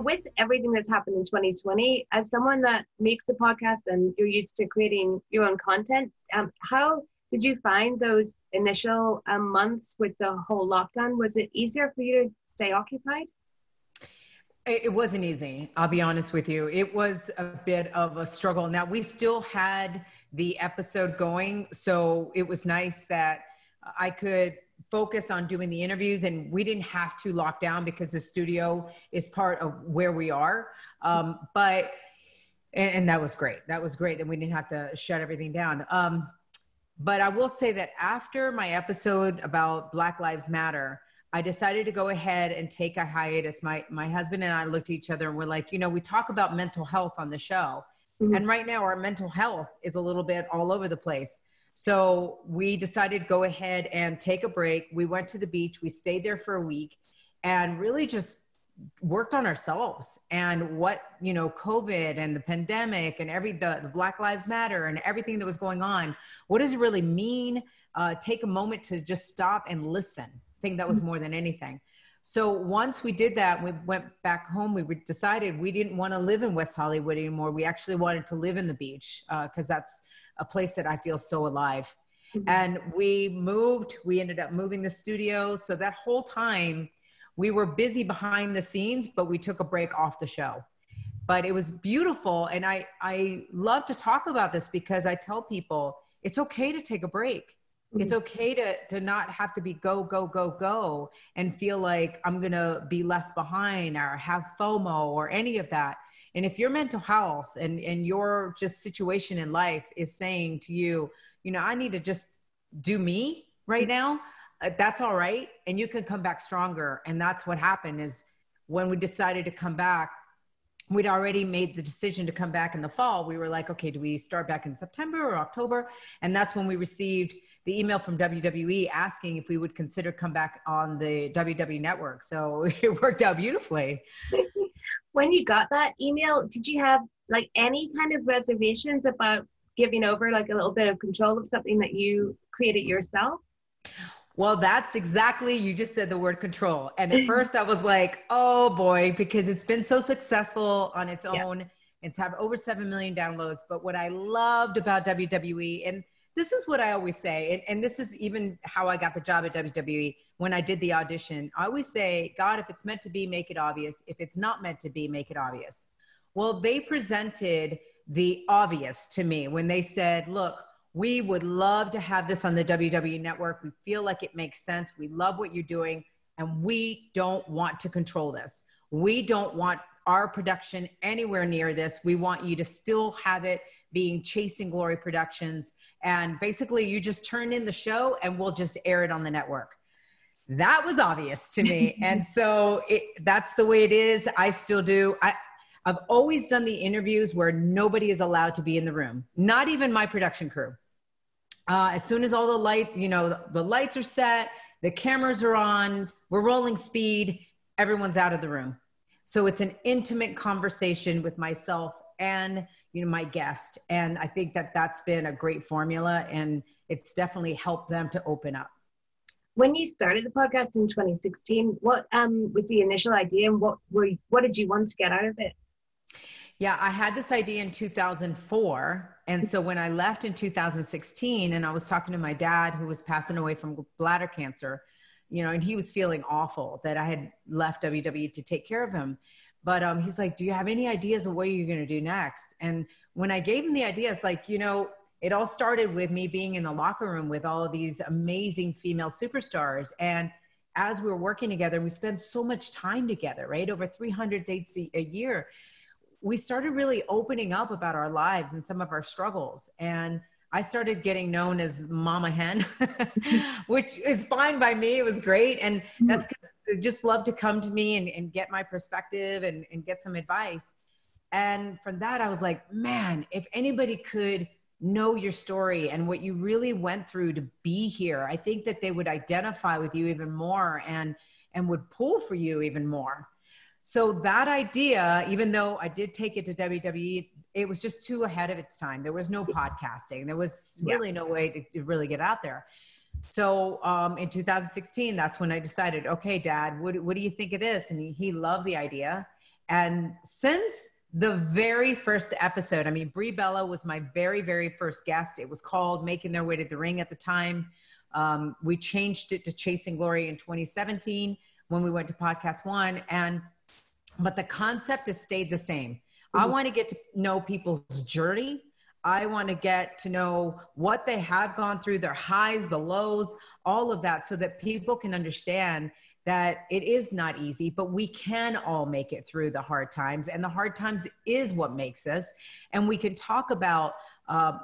with everything that's happened in 2020, as someone that makes a podcast and you're used to creating your own content, how did you find those initial months with the whole lockdown? Was it easier for you to stay occupied? It wasn't easy. I'll be honest with you. It was a bit of a struggle. Now, we still had the episode going, so it was nice that I could focus on doing the interviews, and we didn't have to lock down because the studio is part of where we are. But that was great. That was great that we didn't have to shut everything down. But I will say that after my episode about Black Lives Matter, I decided to go ahead and take a hiatus. My husband and I looked at each other and we're like, we talk about mental health on the show. Mm-hmm. And right now our mental health is a little bit all over the place. So we decided to go ahead and take a break. We went to the beach. We stayed there for a week and really just worked on ourselves and what, COVID and the pandemic and the Black Lives Matter and everything that was going on. What does it really mean? Take a moment to just stop and listen. I think that was more than anything. So once we did that, we went back home. We decided we didn't want to live in West Hollywood anymore. We actually wanted to live in the beach because that's a place that I feel so alive. Mm-hmm. And we ended up moving the studio. So that whole time we were busy behind the scenes, but we took a break off the show. But it was beautiful. And I love to talk about this because I tell people it's okay to take a break. It's okay to not have to be go, and feel like I'm going to be left behind or have FOMO or any of that. And if your mental health and your just situation in life is saying to you, I need to just do me right now, that's all right. And you can come back stronger. And that's what happened is when we decided to come back, we'd already made the decision to come back in the fall. We were like, okay, do we start back in September or October? And that's when we received the email from WWE asking if we would consider come back on the WWE Network. So it worked out beautifully. When you got that email, did you have like any kind of reservations about giving over like a little bit of control of something that you created yourself? Well, that's exactly, you just said the word control. And at first I was like, oh boy, because it's been so successful on its own. Yeah. It's had over 7 million downloads. But what I loved about WWE, and this is what I always say, and this is even how I got the job at WWE when I did the audition. I always say, God, if it's meant to be, make it obvious. If it's not meant to be, make it obvious. Well, they presented the obvious to me when they said, look, we would love to have this on the WWE Network. We feel like it makes sense. We love what you're doing, and we don't want to control this. We don't want our production anywhere near this. We want you to still have it being Chasing Glory Productions. And basically you just turn in the show and we'll just air it on the network. That was obvious to me. And so that's the way it is. I still do. I've always done the interviews where nobody is allowed to be in the room, not even my production crew. As soon as all the lights are set, the cameras are on, we're rolling speed, everyone's out of the room. So it's an intimate conversation with myself and my guest. And I think that that's been a great formula, and it's definitely helped them to open up. When you started the podcast in 2016, what was the initial idea, and what did you want to get out of it? Yeah, I had this idea in 2004. And so when I left in 2016 and I was talking to my dad who was passing away from bladder cancer, and he was feeling awful that I had left WWE to take care of him. But he's like, do you have any ideas of what you're going to do next? And when I gave him the idea, it's like, it all started with me being in the locker room with all of these amazing female superstars. And as we were working together, we spent so much time together, right? Over 300 dates a year. We started really opening up about our lives and some of our struggles. And I started getting known as Mama Hen, which is fine by me. It was great. And that's because they just love to come to me and get my perspective and get some advice. And from that, I was like, man, if anybody could know your story and what you really went through to be here, I think that they would identify with you even more and would pull for you even more. So that idea, even though I did take it to WWE, it was just too ahead of its time. There was no podcasting. There was really no way to really get out there. So in 2016, that's when I decided, okay, Dad, what do you think of this? And he loved the idea. And since the very first episode, I mean, Brie Bella was my very, very first guest. It was called Making Their Way to the Ring at the time. We changed it to Chasing Glory in 2017 when we went to Podcast One. But the concept has stayed the same. I want to get to know people's journey. I want to get to know what they have gone through, their highs, the lows, all of that, so that people can understand that it is not easy, but we can all make it through the hard times. And the hard times is what makes us. And we can talk about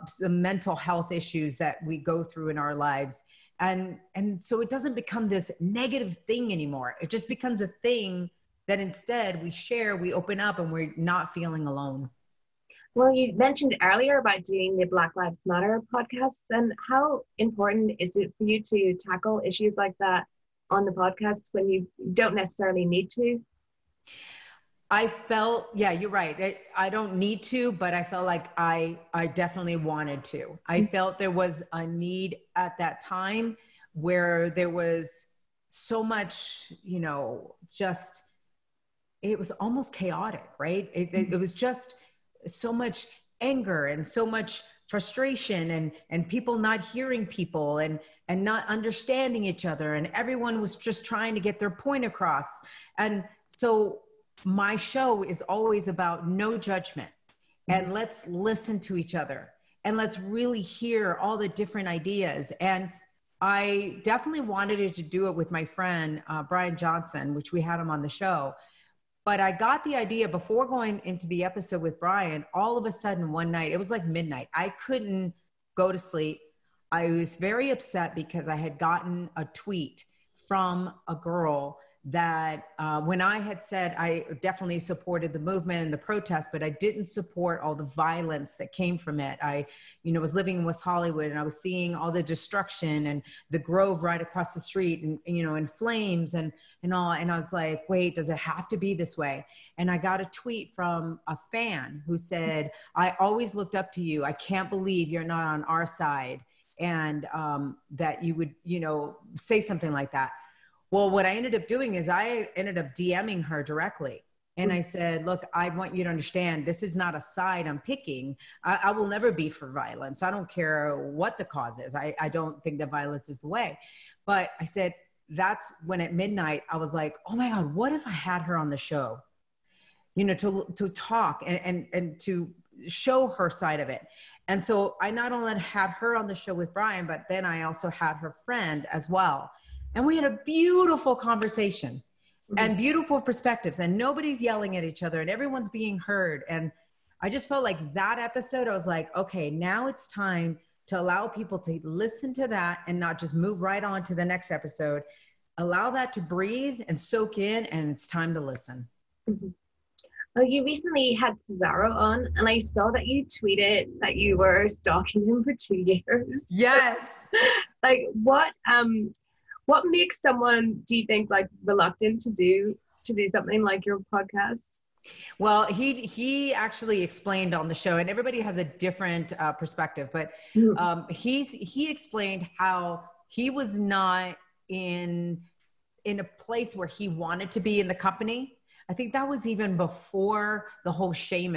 some mental health issues that we go through in our lives. And so it doesn't become this negative thing anymore. It just becomes a thing that instead we share, we open up, and we're not feeling alone. Well, you mentioned earlier about doing the Black Lives Matter podcasts, and how important is it for you to tackle issues like that on the podcast when you don't necessarily need to? I felt, yeah, you're right. I don't need to, but I felt like I definitely wanted to. I felt there was a need at that time where there was so much, you know, just, it was almost chaotic, right? It was just so much anger and so much frustration and people not hearing people and not understanding each other. And everyone was just trying to get their point across. And so my show is always about no judgment, and let's listen to each other and let's really hear all the different ideas. And I definitely wanted to do it with my friend, Brian Johnson, which we had him on the show. But I got the idea before going into the episode with Brian. All of a sudden one night, it was like midnight, I couldn't go to sleep. I was very upset because I had gotten a tweet from a girl that when I had said I definitely supported the movement and the protest, but I didn't support all the violence that came from it. I, you know, was living in West Hollywood and I was seeing all the destruction and the Grove right across the street and, you know, in flames and all. And I was like, wait, does it have to be this way? And I got a tweet from a fan who said, I always looked up to you. I can't believe you're not on our side. And that you would, you know, say something like that. Well, what I ended up doing is I ended up DMing her directly. And I said, look, I want you to understand, this is not a side I'm picking. I will never be for violence. I don't care what the cause is. I don't think that violence is the way. But I said, that's when at midnight, I was like, oh my God, what if I had her on the show? You know, to talk and to show her side of it. And so I not only had her on the show with Brian, but then I also had her friend as well. And we had a beautiful conversation and beautiful perspectives, and nobody's yelling at each other and everyone's being heard. And I just felt like that episode, I was like, okay, now it's time to allow people to listen to that and not just move right on to the next episode. Allow that to breathe and soak in, and it's time to listen. Well, you recently had Cesaro on, and I saw that you tweeted that you were stalking him for 2 years. Yes. Like, what makes someone, do you think, like reluctant to do something like your podcast? Well, he actually explained on the show, and everybody has a different perspective, but he explained how he was not in a place where he wanted to be in the company. I think that was even before the whole him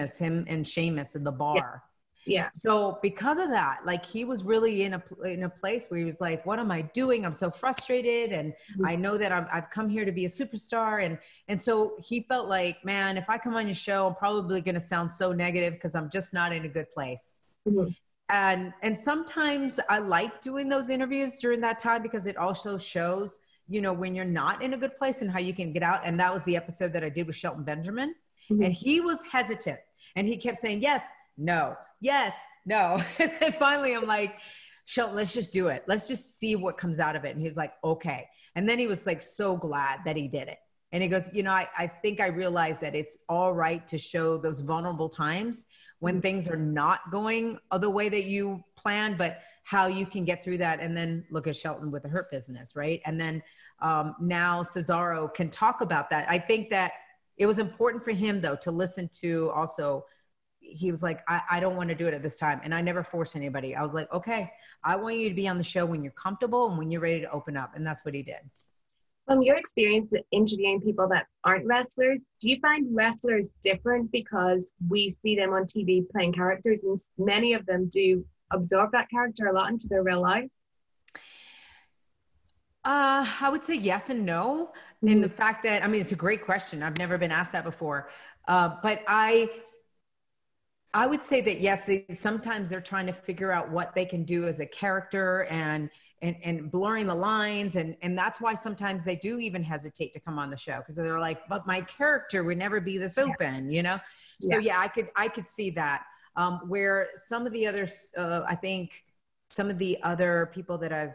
and Sheamus in the bar. Yeah. So because of that, like he was really in a place where he was like, what am I doing? I'm so frustrated. And I know that I've come here to be a superstar. And so he felt like, man, if I come on your show, I'm probably going to sound so negative because I'm just not in a good place. And sometimes I like doing those interviews during that time because it also shows, you know, when you're not in a good place and how you can get out. And that was the episode that I did with Shelton Benjamin. And he was hesitant and he kept saying, yes, no, yes, no. And then finally I'm like, Shelton, let's just do it. Let's just see what comes out of it. And he was like, okay. And then he was like, so glad that he did it. And he goes, you know, I think I realized that it's all right to show those vulnerable times when things are not going the way that you planned, but how you can get through that. And then look at Shelton with the Hurt Business, right? And then now Cesaro can talk about that. I think that it was important for him though, to listen to also, he was like, I don't want to do it at this time. And I never force anybody. I was like, okay, I want you to be on the show when you're comfortable and when you're ready to open up. And that's what he did. From your experience interviewing people that aren't wrestlers, do you find wrestlers different because we see them on TV playing characters and many of them do absorb that character a lot into their real life? I would say yes and no. In the fact that, I mean, it's a great question. I've never been asked that before. But I would say that yes, sometimes they're trying to figure out what they can do as a character and blurring the lines. And that's why sometimes they do even hesitate to come on the show, because they're like, but my character would never be this open, you know? So yeah, I could see that. Where some of the others, I think some of the other people that I've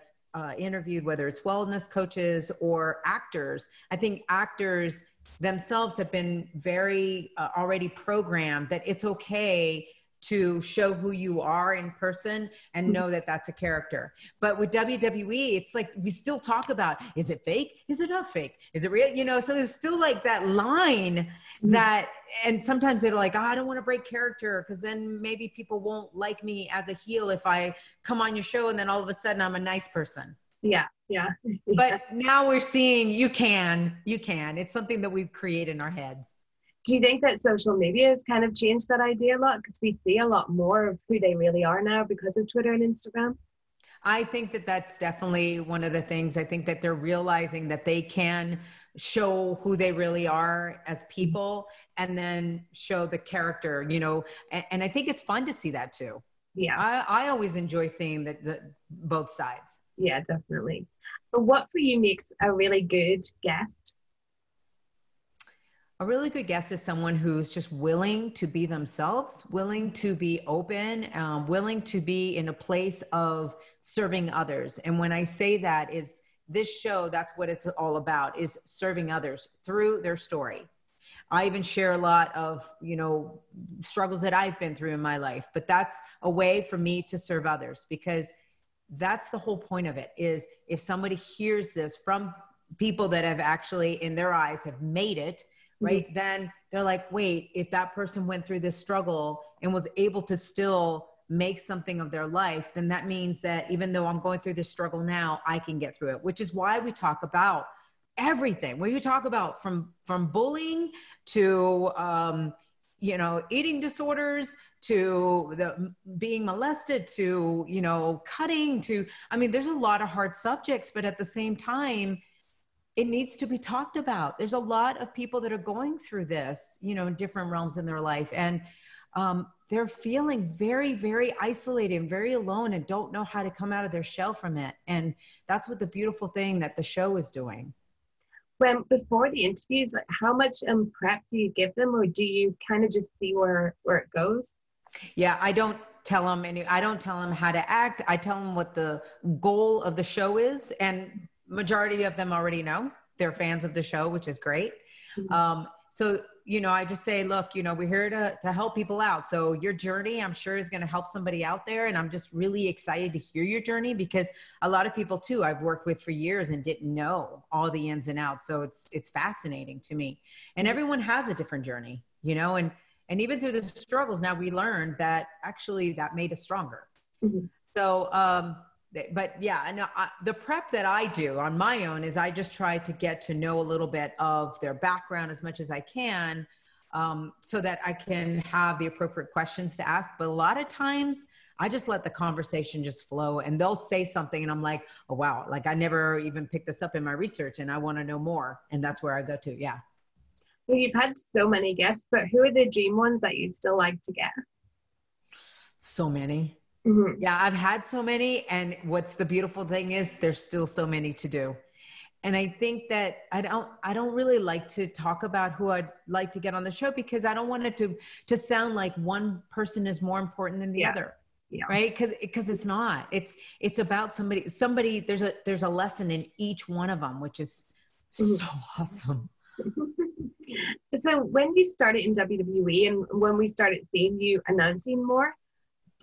interviewed, whether it's wellness coaches or actors, I think actors themselves have been very already programmed that it's okay to show who you are in person and know that that's a character. But with WWE, it's like we still talk about, is it fake? Is it not fake? Is it real? You know, so there's still like that line that, and sometimes they're like, oh, I don't want to break character because then maybe people won't like me as a heel if I come on your show and then all of a sudden I'm a nice person. Yeah. But now we're seeing you can. It's something that we've created in our heads. Do you think that social media has kind of changed that idea a lot? Because we see a lot more of who they really are now because of Twitter and Instagram. I think that that's definitely one of the things. I think that they're realizing that they can show who they really are as people and then show the character, you know, and I think it's fun to see that too. Yeah. I always enjoy seeing the both sides. Yeah, definitely. But what for you makes a really good guest? A really good guest is someone who's just willing to be themselves, willing to be open, willing to be in a place of serving others. And when I say that, is this show, that's what it's all about, is serving others through their story. I even share a lot of, you know, struggles that I've been through in my life, but that's a way for me to serve others, because that's the whole point of it, is if somebody hears this from people that have actually in their eyes have made it, right? Then they're like, wait, if that person went through this struggle and was able to still make something of their life, then that means that even though I'm going through this struggle now, I can get through it, which is why we talk about everything. Where you talk about from bullying to, you know, eating disorders to being molested to, you know, cutting to, I mean, there's a lot of hard subjects, but at the same time, it needs to be talked about. There's a lot of people that are going through this, you know, in different realms in their life. And they're feeling very, very isolated and very alone and don't know how to come out of their shell from it. And that's what the beautiful thing that the show is doing. When before the interviews, like how much prep do you give them, or do you kind of just see where it goes? Yeah, I don't tell them how to act. I tell them what the goal of the show is, and majority of them already know. They're fans of the show, which is great. So, you know, I just say, look, you know, we're here to help people out. So your journey, I'm sure, is going to help somebody out there. And I'm just really excited to hear your journey, because a lot of people too, I've worked with for years and didn't know all the ins and outs. So it's fascinating to me. And everyone has a different journey, you know, and even through the struggles, now we learned that actually that made us stronger. So, but yeah, and the prep that I do on my own is I just try to get to know a little bit of their background as much as I can, so that I can have the appropriate questions to ask. But a lot of times I just let the conversation just flow, and they'll say something and I'm like, oh, wow, like I never even picked this up in my research and I want to know more. And that's where I go to. Yeah. Well, you've had so many guests, but who are the dream ones that you'd still like to get? So many. Yeah, I've had so many. And what's the beautiful thing is there's still so many to do. And I think that I don't really like to talk about who I'd like to get on the show, because I don't want it to sound like one person is more important than the other. Yeah. Right. Cause it's not, it's about somebody, there's a lesson in each one of them, which is so awesome. So when you started in WWE and when we started seeing you announcing more,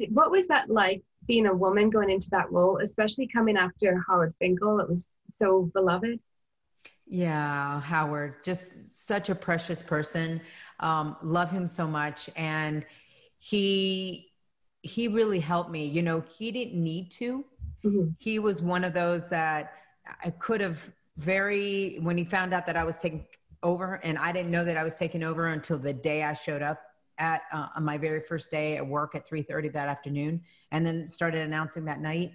what was that like, being a woman going into that role, especially coming after Howard Finkel? It was so beloved. Yeah, Howard, just such a precious person. Love him so much. And he really helped me. You know, he didn't need to. He was one of those that I could have when he found out that I was taking over, and I didn't know that I was taking over until the day I showed up at on my very first day at work at 3:30 that afternoon, and then started announcing that night.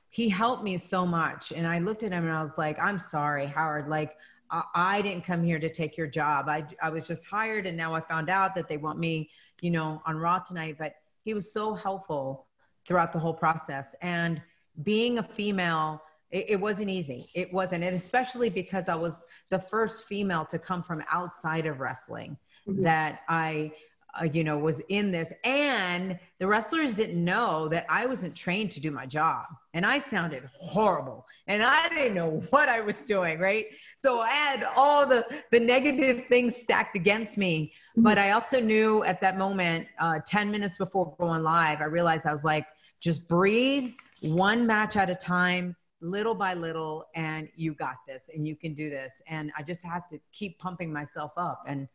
He helped me so much. And I looked at him and I was like, I'm sorry, Howard, like I didn't come here to take your job. I was just hired, and now I found out that they want me, on Raw tonight. But he was so helpful throughout the whole process. And being a female, it wasn't easy. It wasn't. And especially because I was the first female to come from outside of wrestling, that I, was in this. And the wrestlers didn't know that I wasn't trained to do my job. And I sounded horrible. And I didn't know what I was doing, right? So I had all the negative things stacked against me. But I also knew at that moment, 10 minutes before going live, I realized I was like, just breathe, one match at a time, little by little, and you got this, and you can do this. And I just had to keep pumping myself up. And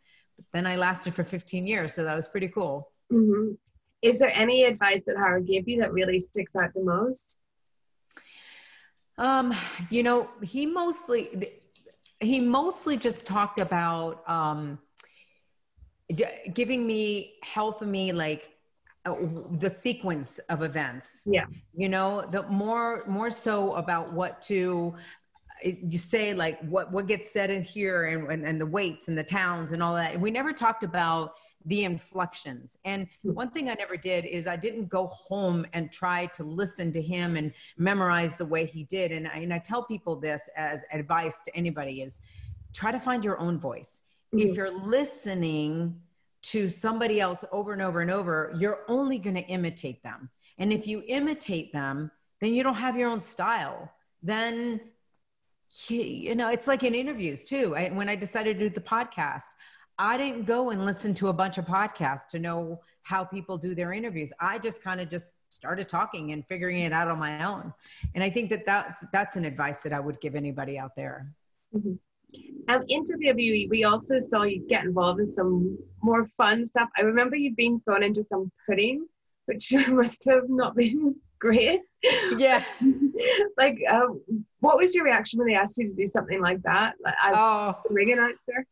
then I lasted for 15 years. So that was pretty cool. Mm-hmm. Is there any advice that Howard gave you that really sticks out the most? He mostly just talked about giving me, helping me, like the sequence of events. Yeah. The more so about what to you say, like what gets said in here, and the weights and the towns and all that. And we never talked about the inflections. And one thing I never did is I didn't go home and try to listen to him and memorize the way he did. And I tell people this as advice to anybody is try to find your own voice. If you're listening to somebody else over and over and over, you're only going to imitate them. And if you imitate them, then you don't have your own style. Then, it's like in interviews too. When I decided to do the podcast, I didn't go and listen to a bunch of podcasts to know how people do their interviews. I just kind of just started talking and figuring it out on my own. And I think that's an advice that I would give anybody out there. Mm-hmm. In WWE, we also saw you get involved in some more fun stuff. I remember you being thrown into some pudding, which must have not been great. Yeah. Like, what was your reaction when they asked you to do something like that? Like, a ring announcer.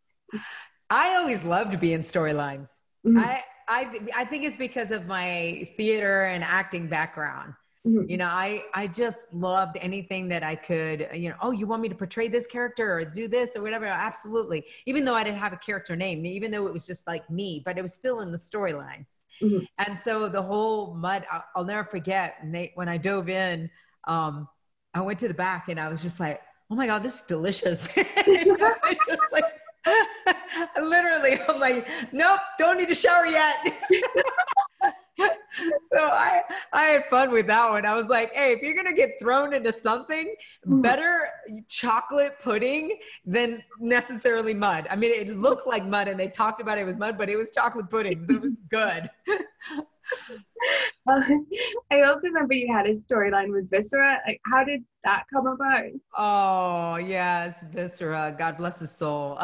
I always loved being storylines. Mm-hmm. I think it's because of my theater and acting background. Mm-hmm. I just loved anything that I could, you want me to portray this character or do this or whatever? Absolutely. Even though I didn't have a character name, even though it was just like me, but it was still in the storyline. Mm-hmm. And so the whole mud, I'll never forget, when I dove in, I went to the back and I was just like, oh my God, this is delicious. Just like, literally, I'm like, nope, don't need to shower yet. So I had fun with that one. I was like, hey, if you're going to get thrown into something, better chocolate pudding than necessarily mud. I mean, it looked like mud and they talked about it was mud, but it was chocolate pudding. So it was good. I also remember you had a storyline with Viscera. Like, how did that come about? Oh, yes, Viscera. God bless his soul.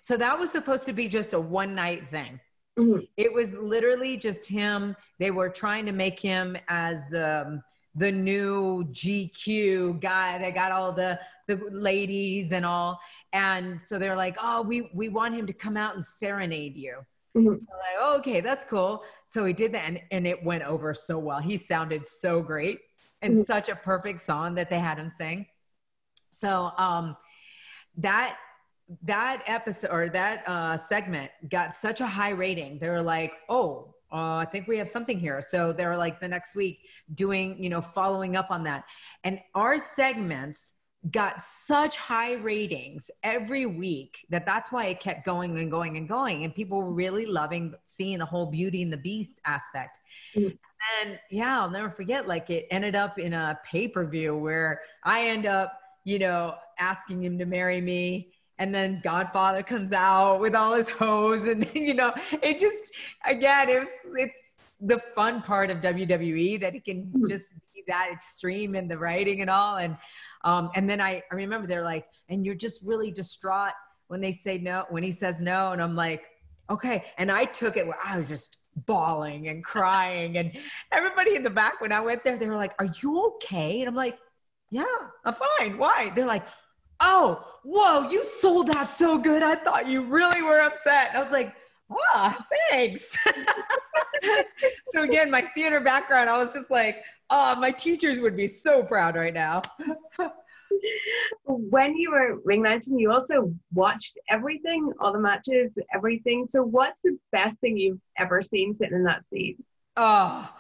So that was supposed to be just a one-night thing. Mm-hmm. It was literally just him. They were trying to make him as the new GQ guy that got all the ladies and all. And so they're like, oh, we want him to come out and serenade you. Mm-hmm. So like, oh, okay, that's cool. So he did that, and it went over so well. He sounded so great, and such a perfect song that they had him sing. So that episode or that segment got such a high rating. They were like, I think we have something here. So they were like the next week doing, following up on that. And our segments got such high ratings every week that's why it kept going and going and going. And people were really loving seeing the whole Beauty and the Beast aspect. Mm-hmm. And yeah, I'll never forget, like it ended up in a pay-per-view where I end up, asking him to marry me. And then Godfather comes out with all his hoes. And, it just, again, it's the fun part of WWE that it can just be that extreme in the writing and all. And then I remember they're like, and you're just really distraught when they say no, when he says no. And I'm like, okay. And I took it where I was just bawling and crying. And everybody in the back, when I went there, they were like, are you okay? And I'm like, yeah, I'm fine. Why? They're like, oh, whoa, you sold that so good. I thought you really were upset. I was like, ah, thanks. So again, my theater background, I was just like, oh, my teachers would be so proud right now. When you were ring announcing, you also watched everything, all the matches, everything. So what's the best thing you've ever seen sitting in that seat? Oh,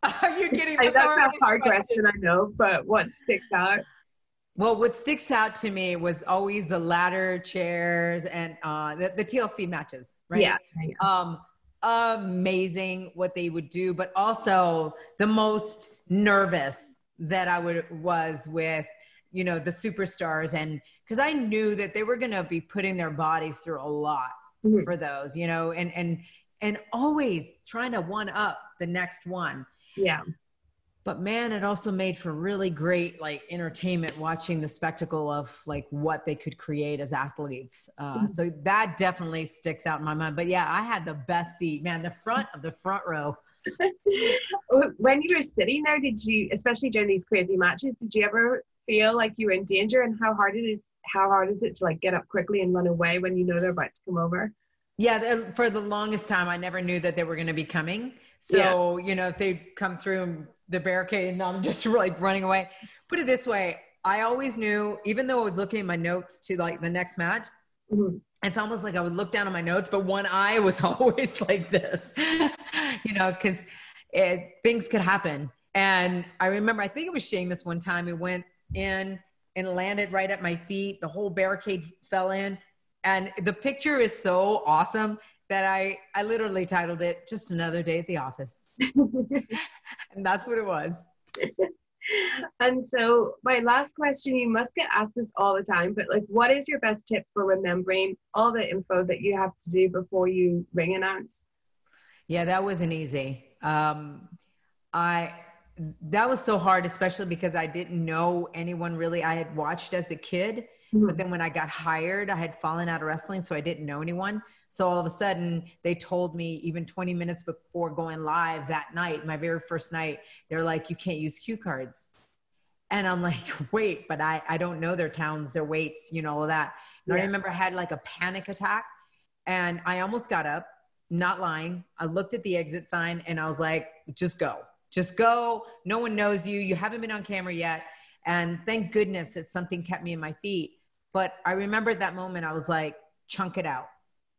are you kidding? That's a hard question, I know, but what sticks out? Well, what sticks out to me was always the ladder chairs and the TLC matches, right? Yeah. Amazing what they would do, but also the most nervous that I was with, you know, the superstars, and because I knew that they were going to be putting their bodies through a lot for those, you know, and always trying to one up the next one. Yeah. But man, it also made for really great like entertainment watching the spectacle of like what they could create as athletes. So that definitely sticks out in my mind. But yeah, I had the best seat, man, the front of the front row. When you were sitting there, did you, especially during these crazy matches, did you ever feel like you were in danger? And how hard is it to like get up quickly and run away when you know they're about to come over? Yeah, for the longest time, I never knew that they were going to be coming. So, you know, if they come through the barricade and I'm just like running away. Put it this way, I always knew, even though I was looking at my notes to like the next match, it's almost like I would look down at my notes, but one eye was always like this, you know, because things could happen. And I remember, I think it was Sheamus one time, he went in and landed right at my feet. The whole barricade fell in. And the picture is so awesome that I literally titled it "Just Another Day at the Office." And that's what it was. And so my last question, you must get asked this all the time, but like, what is your best tip for remembering all the info that you have to do before you ring announce? Yeah, that wasn't easy. That was so hard, especially because I didn't know anyone really. I had watched as a kid, but then when I got hired, I had fallen out of wrestling, so I didn't know anyone. So all of a sudden, they told me even 20 minutes before going live that night, my very first night, they're like, you can't use cue cards. And I'm like, wait, but I don't know their towns, their weights, you know, all of that. And I remember I had like a panic attack and I almost got up, not lying. I looked at the exit sign and I was like, just go. Just go. No one knows you. You haven't been on camera yet. And thank goodness that something kept me in my feet. But I remember at that moment, I was like, chunk it out.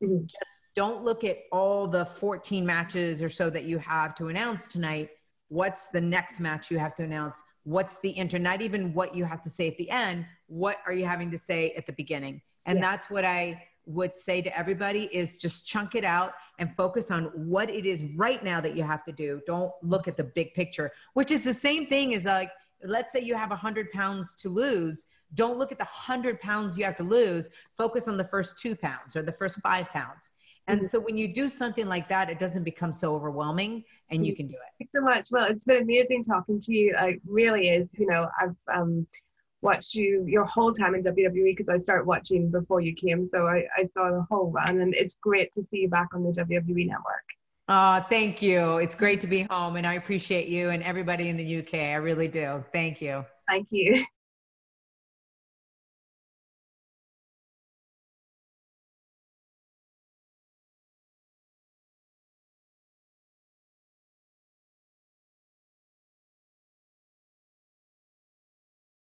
Just don't look at all the 14 matches or so that you have to announce tonight. What's the next match you have to announce? What's the not even what you have to say at the end. What are you having to say at the beginning? And that's what I would say to everybody is just chunk it out and focus on what it is right now that you have to do. Don't look at the big picture, which is the same thing as like, let's say you have 100 pounds to lose. Don't look at the 100 pounds you have to lose. Focus on the first 2 pounds or the first 5 pounds. And so when you do something like that, it doesn't become so overwhelming and you can do it. Thanks so much. Well, it's been amazing talking to you. It really is. You know, I've watched you your whole time in WWE because I started watching before you came. So I saw the whole run and it's great to see you back on the WWE Network. Thank you. It's great to be home and I appreciate you and everybody in the UK. I really do. Thank you. Thank you.